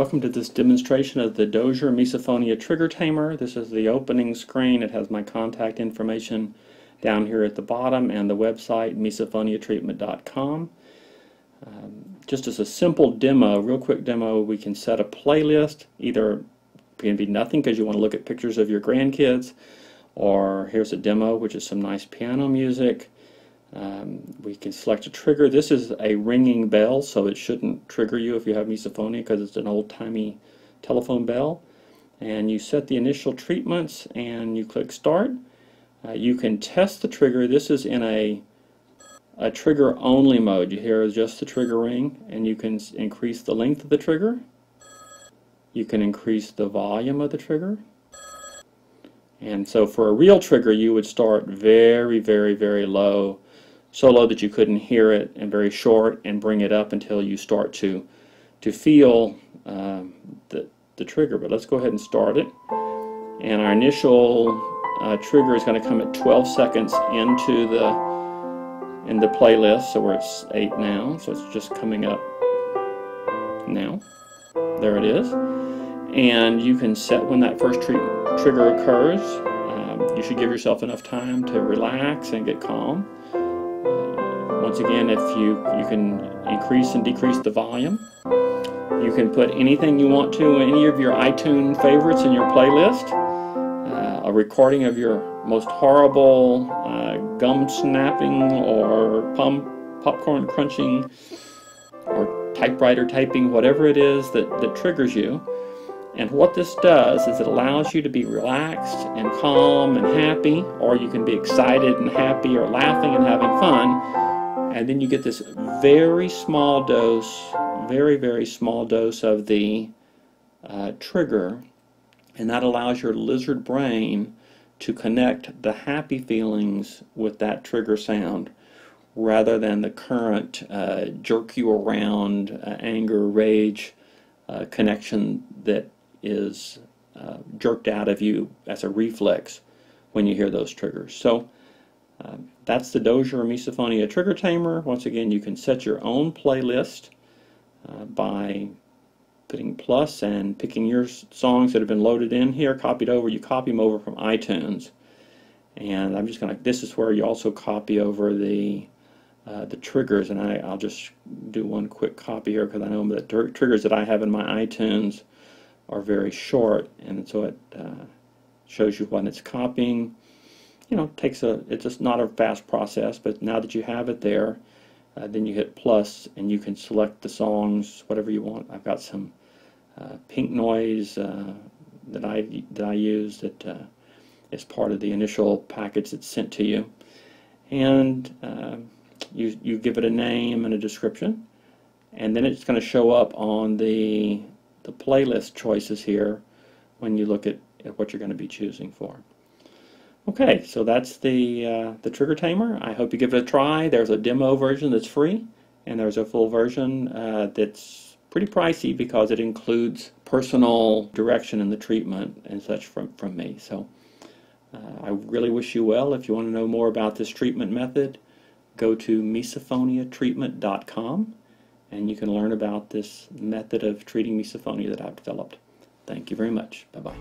Welcome to this demonstration of the Dozier Misophonia Trigger Tamer. This is the opening screen. It has my contact information down here at the bottom and the website misophoniatreatment.com. Just as a simple demo, real quick demo, we can set a playlist. Either it can be nothing because you want to look at pictures of your grandkids, or here's a demo which is some nice piano music. We can select a trigger. This is a ringing bell, so it shouldn't trigger you if you have misophonia because it's an old-timey telephone bell. And you set the initial treatments and you click start. You can test the trigger. This is in a trigger only mode. You hear just the trigger ring, and you can increase the length of the trigger. You can increase the volume of the trigger. And so for a real trigger you would start very, very, very low, so low that you couldn't hear it, and very short, and bring it up until you start to feel the trigger. But let's go ahead and start it. And our initial trigger is going to come at 12 seconds into the playlist, so we're at 8 now, so it's just coming up now. There it is. And you can set when that first trigger occurs. You should give yourself enough time to relax and get calm. Once again, if you can increase and decrease the volume. You can put anything you want to, any of your iTunes favorites in your playlist. A recording of your most horrible gum snapping or popcorn crunching or typewriter typing, whatever it is that triggers you. And what this does is it allows you to be relaxed and calm and happy, or you can be excited and happy or laughing and having fun. And then you get this very small dose, very, very small dose of the trigger, and that allows your lizard brain to connect the happy feelings with that trigger sound rather than the current jerk you around, anger, rage connection that is jerked out of you as a reflex when you hear those triggers. So that's the Dozier Misophonia Trigger Tamer. Once again, you can set your own playlist by putting plus and picking your songs that have been loaded in here, copied over. You copy them over from iTunes, and I'm just going to. This is where you also copy over the triggers, and I'll just do one quick copy here because I know the triggers that I have in my iTunes are very short, and so it shows you when it's copying. You know, it's just not a fast process, but now that you have it there, then you hit plus and you can select the songs, whatever you want. I've got some pink noise that I use that is part of the initial package that's sent to you, and you give it a name and a description, and then it's going to show up on the playlist choices here when you look at what you're going to be choosing for. Okay, so that's the Trigger Tamer. I hope you give it a try. There's a demo version that's free, and there's a full version that's pretty pricey because it includes personal direction in the treatment and such from me. So I really wish you well. If you want to know more about this treatment method, go to misophoniatreatment.com, and you can learn about this method of treating misophonia that I've developed. Thank you very much. Bye-bye.